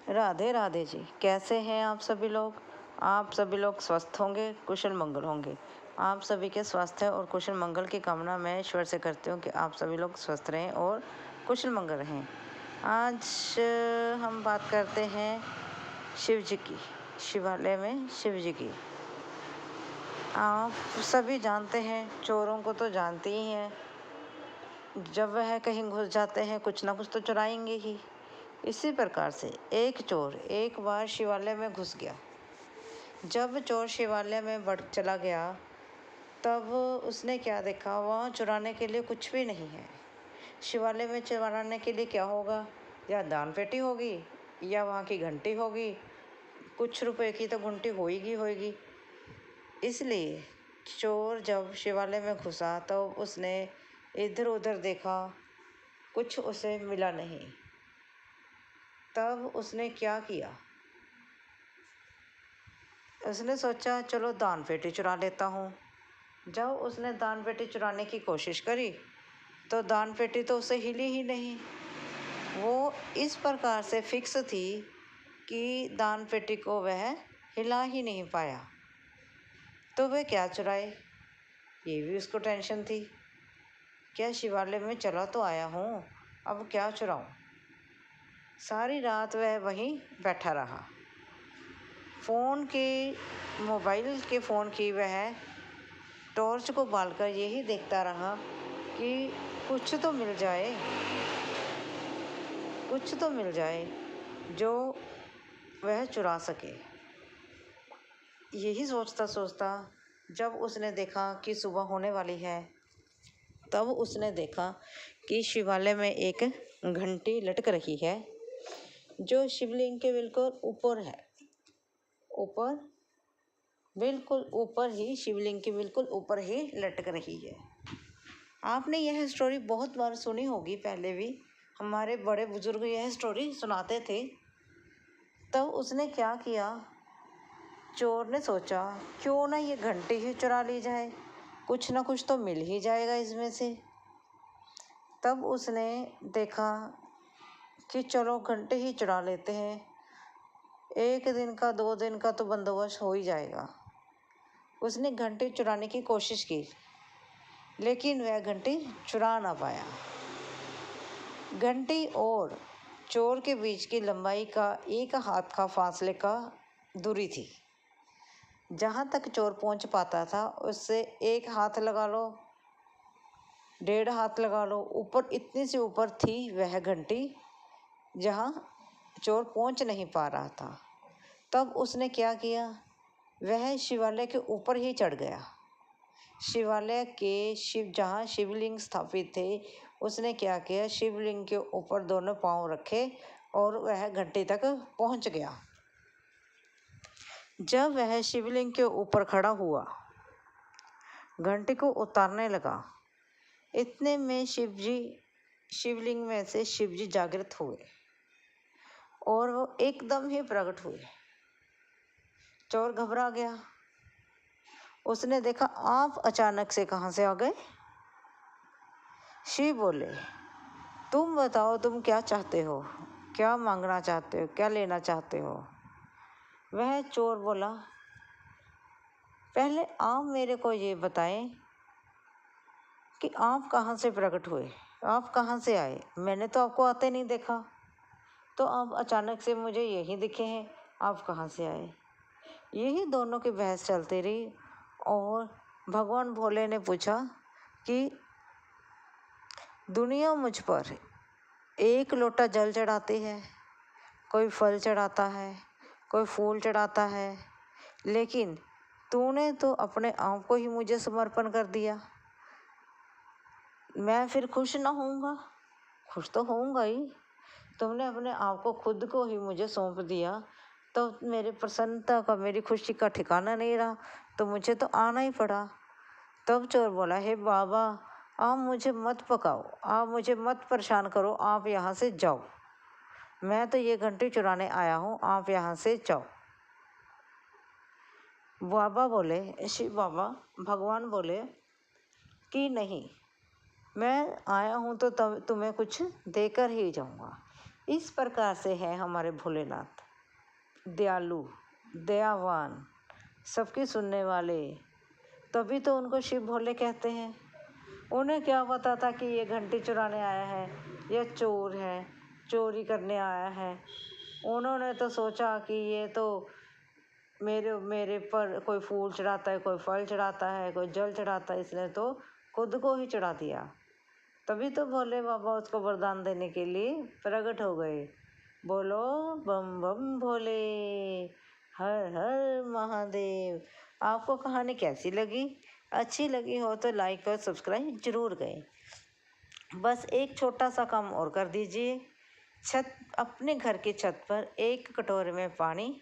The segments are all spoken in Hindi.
राधे राधे जी। कैसे हैं आप सभी लोग? आप सभी लोग स्वस्थ होंगे, कुशल मंगल होंगे। आप सभी के स्वास्थ्य और कुशल मंगल की कामना मैं ईश्वर से करती हूँ कि आप सभी लोग स्वस्थ रहें और कुशल मंगल रहें। आज हम बात करते हैं शिव जी की, शिवालय में शिव जी की। आप सभी जानते हैं, चोरों को तो जानते ही हैं, जब वह कहीं घुस जाते हैं कुछ ना कुछ तो चुराएंगे ही। इसी प्रकार से एक चोर एक बार शिवालय में घुस गया। जब चोर शिवालय में बढ़ चला गया तब उसने क्या देखा, वहाँ चुराने के लिए कुछ भी नहीं है। शिवालय में चुराने के लिए क्या होगा? या दान पेटी होगी या वहाँ की घंटी होगी, कुछ रुपए की तो घंटी होएगी। इसलिए चोर जब शिवालय में घुसा तो उसने इधर उधर देखा, कुछ उसे मिला नहीं। तब उसने क्या किया, उसने सोचा चलो दान पेटी चुरा लेता हूँ। जब उसने दान पेटी चुराने की कोशिश करी तो दान पेटी तो उसे हिली ही नहीं। वो इस प्रकार से फिक्स थी कि दान पेटी को वह हिला ही नहीं पाया। तो वह क्या चुराए, ये भी उसको टेंशन थी। क्या शिवालय में चला तो आया हूँ, अब क्या चुराऊँ। सारी रात वह वहीं बैठा रहा। मोबाइल के फ़ोन की वह टॉर्च को बालकर यही देखता रहा कि कुछ तो मिल जाए जो वह चुरा सके। यही सोचता सोचता जब उसने देखा कि सुबह होने वाली है, तब उसने देखा कि शिवालय में एक घंटी लटक रही है जो शिवलिंग के बिल्कुल ऊपर है। बिल्कुल ऊपर ही, शिवलिंग के बिल्कुल ऊपर ही लटक रही है। आपने यह स्टोरी बहुत बार सुनी होगी, पहले भी हमारे बड़े बुजुर्ग यह स्टोरी सुनाते थे। तब उसने क्या किया, चोर ने सोचा क्यों ना ये घंटी ही चुरा ली जाए, कुछ ना कुछ तो मिल ही जाएगा इसमें से। तब उसने देखा कि चलो घंटी ही चुरा लेते हैं, 1 दिन का 2 दिन का तो बंदोबस्त हो ही जाएगा। उसने घंटी चुराने की कोशिश की लेकिन वह घंटी चुरा ना पाया। घंटी और चोर के बीच की लंबाई का 1 हाथ का फासले का दूरी थी। जहाँ तक चोर पहुँच पाता था उससे 1 हाथ लगा लो, 1.5 हाथ लगा लो, ऊपर इतनी सी ऊपर थी वह घंटी जहाँ चोर पहुँच नहीं पा रहा था। तब उसने क्या किया, वह शिवालय के ऊपर ही चढ़ गया। शिवालय के जहाँ शिवलिंग स्थापित थे, उसने क्या किया, शिवलिंग के ऊपर दोनों पांव रखे और वह घंटी तक पहुँच गया। जब वह शिवलिंग के ऊपर खड़ा हुआ, घंटी को उतारने लगा, इतने में शिवलिंग में से शिवजी जागृत हुए और वो एकदम ही प्रकट हुए। चोर घबरा गया। उसने देखा आप अचानक से कहाँ से आ गए। शिव बोले, तुम बताओ तुम क्या चाहते हो, क्या मांगना चाहते हो, क्या लेना चाहते हो। वह चोर बोला, पहले आप मेरे को ये बताएं कि आप कहाँ से प्रकट हुए, आप कहाँ से आए। मैंने तो आपको आते नहीं देखा, तो आप अचानक से मुझे यहीं दिखे हैं, आप कहाँ से आए। यही दोनों की बहस चलती रही और भगवान भोले ने पूछा कि दुनिया मुझ पर 1 लोटा जल चढ़ाती है, कोई फल चढ़ाता है, कोई फूल चढ़ाता है, लेकिन तूने तो अपने आप को ही मुझे समर्पण कर दिया। मैं फिर खुश ना होऊंगा? खुश तो होऊंगा ही। तुमने अपने आप को खुद को ही मुझे सौंप दिया तो मेरी प्रसन्नता का, मेरी खुशी का ठिकाना नहीं रहा, तो मुझे तो आना ही पड़ा। तब चोर बोला, हे बाबा, आप मुझे मत पकाओ, आप मुझे मत परेशान करो, आप यहाँ से जाओ। मैं तो ये घंटी चुराने आया हूँ, आप यहाँ से जाओ। बाबा बोले, शिव बाबा भगवान बोले कि नहीं, मैं आया हूँ तो तुम्हें कुछ देकर ही जाऊँगा। इस प्रकार से है हमारे भोलेनाथ, दयालु, दयावान, सबकी सुनने वाले, तभी तो उनको शिव भोले कहते हैं। उन्हें क्या पता था कि ये घंटी चुराने आया है, ये चोर है, चोरी करने आया है। उन्होंने तो सोचा कि ये तो मेरे मेरे पर कोई फूल चढ़ाता है, कोई फल चढ़ाता है, कोई जल चढ़ाता है, इसने तो खुद को ही चढ़ा दिया। तभी तो भोले बाबा उसको वरदान देने के लिए प्रकट हो गए। बोलो बम बम भोले, हर हर महादेव। आपको कहानी कैसी लगी? अच्छी लगी हो तो लाइक और सब्सक्राइब जरूर करें। बस एक छोटा सा काम और कर दीजिए, अपने घर की छत पर एक कटोरे में पानी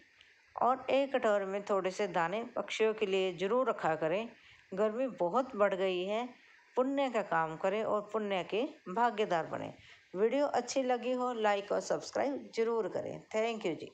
और एक कटोरे में थोड़े से दाने पक्षियों के लिए जरूर रखा करें। गर्मी बहुत बढ़ गई है, पुण्य का काम करें और पुण्य के भागीदार बने। वीडियो अच्छी लगी हो लाइक और सब्सक्राइब जरूर करें। Thank you ji.